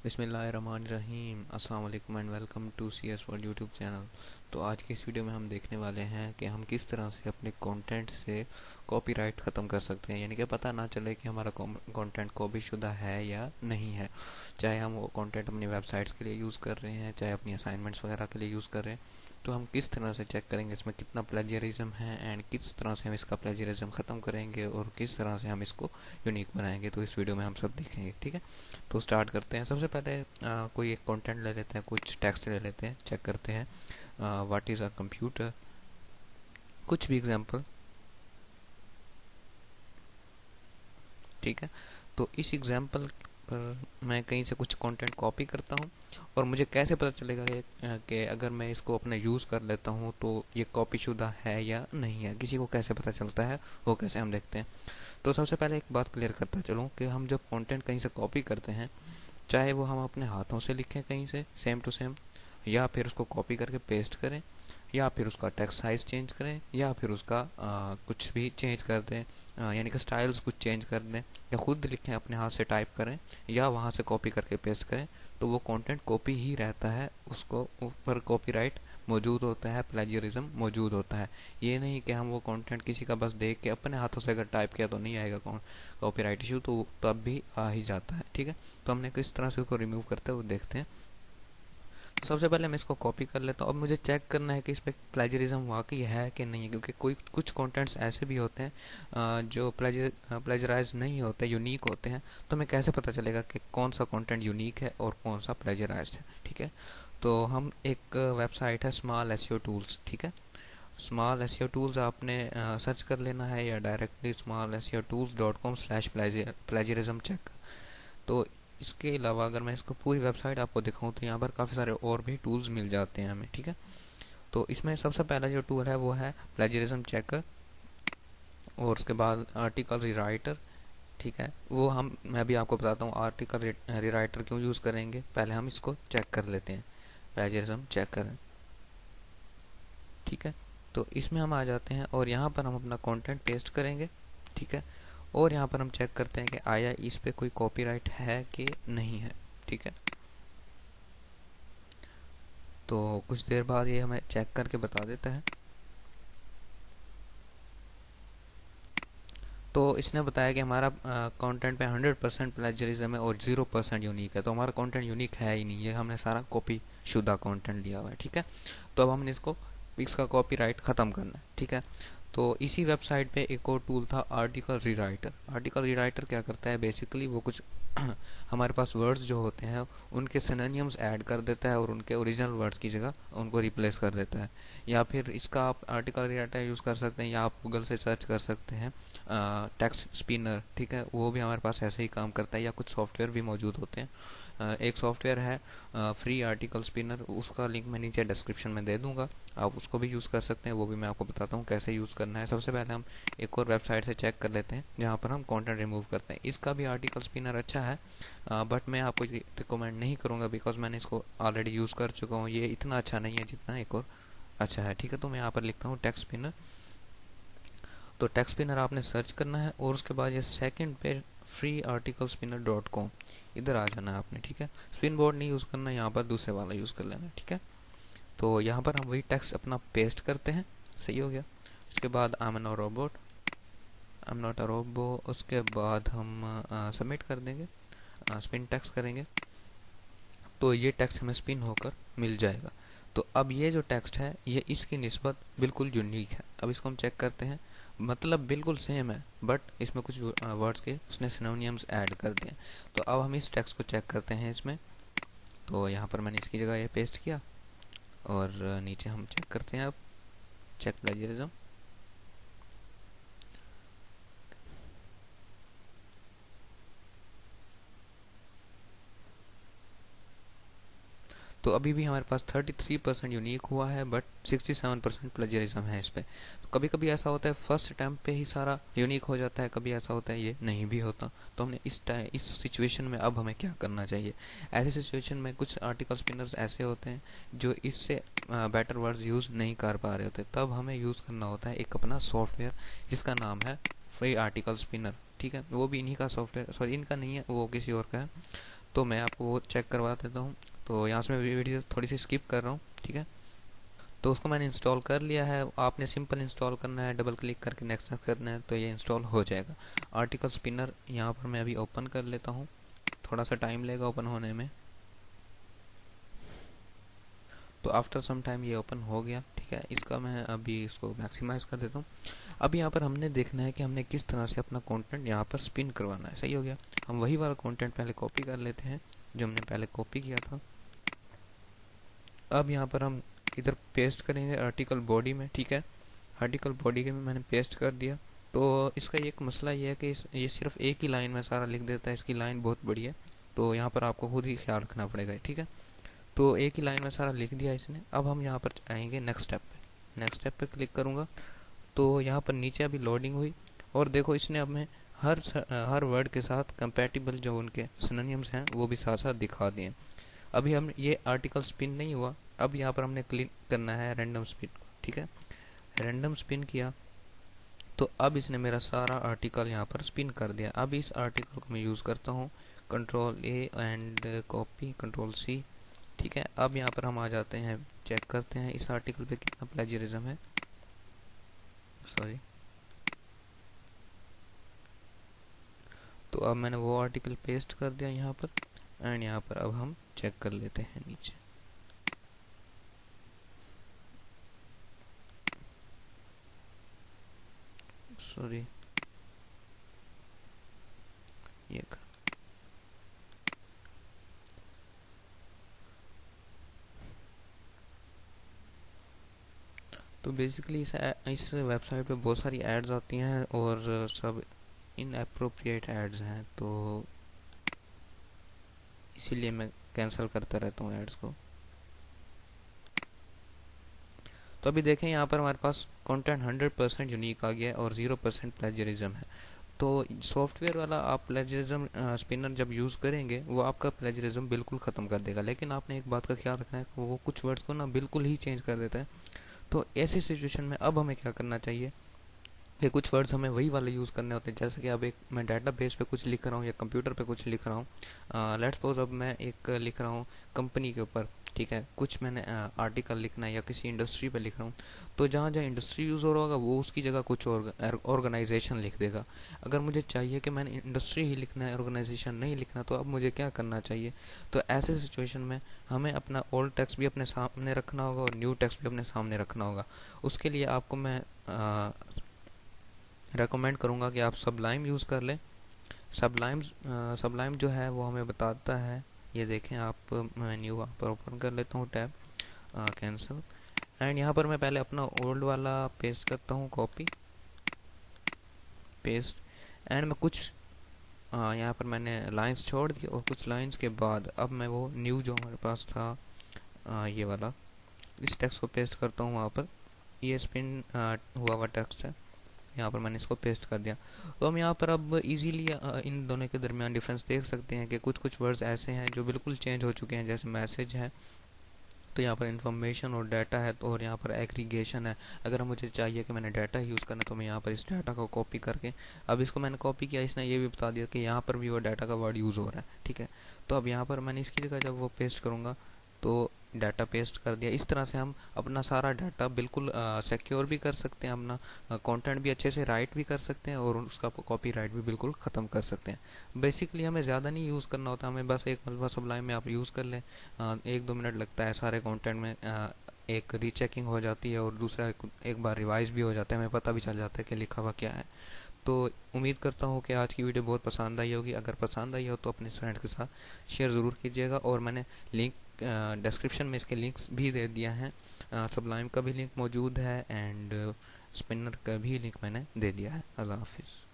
बिस्मिल्लाहिर्रहमानिर्रहीम अस्सलाम वालेकुम and welcome to C S world YouTube channel. तो आज की इस वीडियो में हम देखने वाले हैं कि हम किस तरह से अपने कंटेंट से कॉपीराइट ख़त्म कर सकते हैं, यानी कि पता ना चले कि हमारा कंटेंट कॉपी शुदा है या नहीं है। चाहे हम वो कंटेंट अपनी वेबसाइट्स के लिए यूज़ कर रहे हैं, चाहे अपनी असाइनमेंट्स वगैरह के लिए यूज़ कर रहे हैं, तो हम किस तरह से चेक करेंगे इसमें कितना प्लेजरिज्म है एंड किस तरह से हम इसका प्लेजरिज्म ख़त्म करेंगे और किस तरह से हम इसको यूनिक बनाएंगे। तो इस वीडियो में हम सब देखेंगे, ठीक है। तो स्टार्ट करते हैं। सबसे पहले कोई एक कंटेंट ले लेते हैं, कुछ टेक्स्ट ले लेते हैं, चेक करते हैं व्हाट इज़ अ कंप्यूटर, कुछ भी एग्जांपल, ठीक है। तो इस एग्जांपल पर मैं कहीं से कुछ कंटेंट कॉपी करता हूँ और मुझे कैसे पता चलेगा कि अगर मैं इसको अपना यूज़ कर लेता हूँ तो ये कॉपी शुदा है या नहीं है, किसी को कैसे पता चलता है, वो कैसे हम देखते हैं। तो सबसे पहले एक बात क्लियर करता चलूँ कि हम जब कंटेंट कहीं से कॉपी करते हैं, चाहे वो हम अपने हाथों से लिखें कहीं से सेम टू सेम, या फिर उसको कॉपी करके पेस्ट करें, या फिर उसका टेक्स्ट साइज चेंज करें, या फिर उसका कुछ भी चेंज कर दें, यानी कि स्टाइल्स कुछ चेंज कर दें, या खुद लिखें अपने हाथ से टाइप करें, या वहाँ से कॉपी करके पेस्ट करें, तो वो कंटेंट कॉपी ही रहता है, उसको ऊपर कॉपीराइट मौजूद होता है, प्लेजियरिज्म मौजूद होता है। ये नहीं कि हम वो कंटेंट किसी का बस देख के अपने हाथों से अगर टाइप किया तो नहीं आएगा कॉपीराइट इशू, तो तब भी आ ही जाता है, ठीक है। तो हमने किस तरह से उसको रिमूव करते हैं वो देखते हैं। तो सबसे पहले मैं इसको कॉपी कर लेता हूँ। अब मुझे चेक करना है कि इस पर प्लेजरिज्म वाकई है कि नहीं है, क्योंकि कोई कुछ कंटेंट्स ऐसे भी होते हैं जो प्लेजराइज नहीं होते, यूनिक होते हैं। तो हमें कैसे पता चलेगा कि कौन सा कंटेंट यूनिक है और कौन सा प्लेजराइज्ड है, ठीक है। तो हम एक वेबसाइट है स्मॉल एसईओ टूल्स, ठीक है। स्मॉल एसईओ टूल्स आपने सर्च कर लेना है, या डायरेक्टली smallseotools.com/plagiarism चेक। तो इसके अलावा अगर मैं इसको पूरी वेबसाइट आपको दिखाऊं तो यहाँ पर काफ़ी सारे और भी टूल्स मिल जाते हैं हमें, ठीक है। तो इसमें सबसे पहला जो टूल है वो है प्लेजरिज्म चेकर, और उसके बाद आर्टिकल रीराइटर, ठीक है। वो मैं भी आपको बताता हूँ आर्टिकल रीराइटर क्यों यूज़ करेंगे। पहले हम इसको चेक कर लेते हैं, प्लेजरिज्म चेकर, ठीक है। तो इसमें हम आ जाते हैं और यहाँ पर हम अपना कंटेंट पेस्ट करेंगे, ठीक है। और यहाँ पर हम चेक करते हैं कि आया इस पे कोई कॉपीराइट है कि नहीं है, ठीक है। तो कुछ देर बाद ये हमें चेक करके बता देता है। तो इसने बताया कि हमारा कंटेंट पे 100% प्लेजरिज्म है और 0% यूनिक है। तो हमारा कंटेंट यूनिक है ही नहीं, ये हमने सारा कॉपी शुदा कंटेंट लिया हुआ है, ठीक है। तो अब हमने इसका कॉपीराइट ख़त्म करना है, ठीक है। तो इसी वेबसाइट पे एक और टूल था आर्टिकल रीराइटर। आर्टिकल रीराइटर क्या करता है, बेसिकली वो कुछ हमारे पास वर्ड्स जो होते हैं उनके सिनोनिम्स ऐड कर देता है और उनके ओरिजिनल वर्ड्स की जगह उनको रिप्लेस कर देता है। या फिर इसका आप आर्टिकल रीराइटर यूज़ कर सकते हैं, या आप गूगल से सर्च कर सकते हैं टेक्स्ट स्पिनर, ठीक है। वो भी हमारे पास ऐसे ही काम करता है, या कुछ सॉफ्टवेयर भी मौजूद होते हैं। एक सॉफ्टवेयर है फ्री आर्टिकल स्पिनर, उसका लिंक मैं नीचे डिस्क्रिप्शन में दे दूंगा, आप उसको भी यूज़ कर सकते हैं। वो भी मैं आपको बताता हूँ कैसे यूज़ करना है। सबसे पहले हम एक और वेबसाइट से चेक कर लेते हैं जहाँ पर हम कंटेंट रिमूव करते हैं। इसका भी आर्टिकल स्पिनर अच्छा है, बट मैं आपको रिकमेंड नहीं करूँगा बिकॉज मैंने इसको ऑलरेडी यूज़ कर चुका हूँ। ये इतना अच्छा नहीं है जितना एक और अच्छा है, ठीक है। तो मैं यहाँ पर लिखता हूँ टेक्स्ट स्पिनर। तो टेक्स्ट स्पिनर आपने सर्च करना है और उसके बाद ये सेकंड पे freearticlespinner.com, इधर आ जाना है आपने, ठीक है। स्पिन बोर्ड नहीं यूज़ करना, यहाँ पर दूसरे वाला यूज़ कर लेना, ठीक है। तो यहाँ पर हम वही टेक्स्ट अपना पेस्ट करते हैं, सही हो गया। उसके बाद I am not robot, I am not a robo, उसके बाद हम सबमिट कर देंगे, स्पिन टेक्स्ट करेंगे, तो ये टेक्स्ट हमें स्पिन होकर मिल जाएगा। तो अब ये जो टेक्स्ट है ये इसकी निस्बत बिल्कुल यूनिक है। अब इसको हम चेक करते हैं, मतलब बिल्कुल सेम है, बट इसमें कुछ वर्ड्स के उसने सिनोनिम्स ऐड कर दिए। तो अब हम इस टेक्स्ट को चेक करते हैं इसमें। तो यहाँ पर मैंने इसकी जगह ये पेस्ट किया और नीचे हम चेक करते हैं अब चेक प्लेजरिज्म। तो अभी भी हमारे पास 33% यूनिक हुआ है, बट 67% प्लेजरिज्म है इस पे। तो कभी कभी ऐसा होता है फर्स्ट अटैम्प्ट पे ही सारा यूनिक हो जाता है, कभी ऐसा होता है ये नहीं भी होता। तो हमने इस सिचुएशन में अब हमें क्या करना चाहिए। ऐसे सिचुएशन में कुछ आर्टिकल स्पिनर्स ऐसे होते हैं जो इससे बेटर वर्ड्स यूज़ नहीं कर पा रहे होते, तब हमें यूज़ करना होता है एक अपना सॉफ्टवेयर जिसका नाम है फ्री आर्टिकल स्पिनर, ठीक है। वो भी इन्हीं का सॉफ्टवेयर, सॉरी इनका नहीं है, वो किसी और का है। तो मैं आपको वो चेक करवा देता हूँ। तो यहाँ से मैं वीडियो थोड़ी सी स्किप कर रहा हूँ, ठीक है। तो उसको मैंने इंस्टॉल कर लिया है। आपने सिंपल इंस्टॉल करना है, डबल क्लिक करके नेक्स्ट करना है तो ये इंस्टॉल हो जाएगा। आर्टिकल स्पिनर यहाँ पर मैं अभी ओपन कर लेता हूँ, थोड़ा सा टाइम लेगा ओपन होने में। तो आफ्टर सम टाइम ये ओपन हो गया, ठीक है। इसका मैं अभी इसको मैक्सिमाइज कर देता हूँ। अब यहाँ पर हमने देखना है कि हमने किस तरह से अपना कंटेंट यहाँ पर स्पिन करवाना है। सही हो गया। हम वही वाला कंटेंट पहले कॉपी कर लेते हैं जो हमने पहले कॉपी किया था। अब यहाँ पर हम इधर पेस्ट करेंगे आर्टिकल बॉडी में, ठीक है। आर्टिकल बॉडी के में मैंने पेस्ट कर दिया। तो इसका एक मसला ये है कि ये सिर्फ एक ही लाइन में सारा लिख देता है। इसकी लाइन बहुत बड़ी है, तो यहाँ पर आपको खुद ही ख्याल रखना पड़ेगा, ठीक है। तो एक ही लाइन में सारा लिख दिया इसने। अब हम यहाँ पर आएंगे नेक्स्ट स्टेप पे। नेक्स्ट स्टेप पे क्लिक करूँगा तो यहाँ पर नीचे अभी लोडिंग हुई और देखो इसने अब में हर वर्ड के साथ कंपैटिबल जो उनके सिनोनिम्स हैं वो भी साथ साथ दिखा दिए। अभी हम ये आर्टिकल स्पिन नहीं हुआ। अब यहाँ पर हमने क्लिक करना है रैंडम स्पिन को, ठीक है। रैंडम स्पिन किया तो अब इसने मेरा सारा आर्टिकल यहाँ पर स्पिन कर दिया। अब इस आर्टिकल को मैं यूज़ करता हूँ control A and copy, control C, ठीक है। अब यहाँ पर हम आ जाते हैं, चेक करते हैं इस आर्टिकल पे कितना प्लेजरिज्म है। सॉरी। तो अब मैंने वो आर्टिकल पेस्ट कर दिया यहाँ पर एंड यहाँ पर अब हम चेक कर लेते हैं नीचे। सॉरी, ये कर। तो बेसिकली इस वेबसाइट पे बहुत सारी एड्स आती हैं और सब इनअप्रोप्रिएट एड्स हैं, तो इसीलिए मैं कैंसिल करता रहता हूँ एड्स को। तो अभी देखें यहाँ पर हमारे पास कंटेंट 100% यूनिक आ गया और 0% प्लेजरिज्म है। तो सॉफ्टवेयर वाला आप प्लेजरिज्म स्पिनर जब यूज़ करेंगे वो आपका प्लेजरिज्म बिल्कुल ख़त्म कर देगा, लेकिन आपने एक बात का ख्याल रखना है कि वो कुछ वर्ड्स को ना बिल्कुल ही चेंज कर देता है। तो ऐसी सिचुएशन में अब हमें क्या करना चाहिए कि कुछ वर्ड्स हमें वही वाले यूज़ करने होते हैं। जैसे कि अब एक मैं डाटा बेस पे कुछ लिख रहा हूँ या कंप्यूटर पे कुछ लिख रहा हूँ। लेट्स सपोज अब मैं एक लिख रहा हूँ कंपनी के ऊपर, ठीक है। कुछ मैंने आर्टिकल लिखना है या किसी इंडस्ट्री पे लिख रहा हूँ, तो जहाँ जहाँ इंडस्ट्री यूज़ हो रहा होगा वो उसकी जगह कुछ ऑर्गेनाइजेशन लिख देगा। अगर मुझे चाहिए कि मैंने इंडस्ट्री ही लिखना है, ऑर्गेनाइजेशन नहीं लिखना, तो अब मुझे क्या करना चाहिए। तो ऐसे सिचुएशन में हमें अपना ओल्ड टेक्स्ट भी अपने सामने रखना होगा और न्यू टेक्स्ट भी अपने सामने रखना होगा। उसके लिए आपको मैं रेकमेंड करूँगा कि आप सबलाइम यूज़ कर लें। सबलाइम जो है वो हमें बताता है, ये देखें आप, मैं न्यू यहाँ पर ओपन कर लेता हूँ टैब, कैंसिल। एंड यहाँ पर मैं पहले अपना ओल्ड वाला पेस्ट करता हूँ, कॉपी पेस्ट। एंड मैं कुछ यहाँ पर मैंने लाइंस छोड़ दी और कुछ लाइंस के बाद अब मैं वो न्यू जो हमारे पास था ये वाला, इस टेक्स्ट को पेस्ट करता हूँ वहाँ पर। ये स्पिन हुआ हुआ टेक्स्ट है, यहाँ पर मैंने इसको पेस्ट कर दिया। तो हम यहाँ पर अब इजीली इन दोनों के दरमियान डिफरेंस देख सकते हैं कि कुछ कुछ वर्ड्स ऐसे हैं जो बिल्कुल चेंज हो चुके हैं, जैसे मैसेज है तो यहाँ पर इंफॉर्मेशन और डाटा है, तो और यहाँ पर एग्रीगेशन है। अगर मुझे चाहिए कि मैंने डाटा यूज़ करना है तो मैं यहाँ पर इस डाटा को कॉपी करके, अब इसको मैंने कॉपी किया, इसने ये भी बता दिया कि यहाँ पर भी वो डाटा का वर्ड यूज़ हो रहा है, ठीक है। तो अब यहाँ पर मैंने इसकी जगह जब वो पेस्ट करूँगा तो डाटा पेस्ट कर दिया। इस तरह से हम अपना सारा डाटा बिल्कुल सिक्योर भी कर सकते हैं, अपना कंटेंट भी अच्छे से राइट भी कर सकते हैं और उसका कॉपीराइट भी बिल्कुल ख़त्म कर सकते हैं। बेसिकली हमें ज़्यादा नहीं यूज़ करना होता, हमें बस एक मतलब सबलाइन में आप यूज़ कर लें, 1-2 मिनट लगता है सारे कंटेंट में। एक रीचेकिंग हो जाती है और दूसरा एक बार रिवाइज भी हो जाता है, हमें पता भी चल जाता है कि लिखा हुआ क्या है। तो उम्मीद करता हूँ कि आज की वीडियो बहुत पसंद आई होगी। अगर पसंद आई हो तो अपने फ्रेंड के साथ शेयर ज़रूर कीजिएगा और मैंने लिंक डिस्क्रिप्शन में इसके लिंक्स भी दे दिया है। सबलाइम का भी लिंक मौजूद है एंड स्पिनर का भी लिंक मैंने दे दिया है। अल्लाह हाफिज़।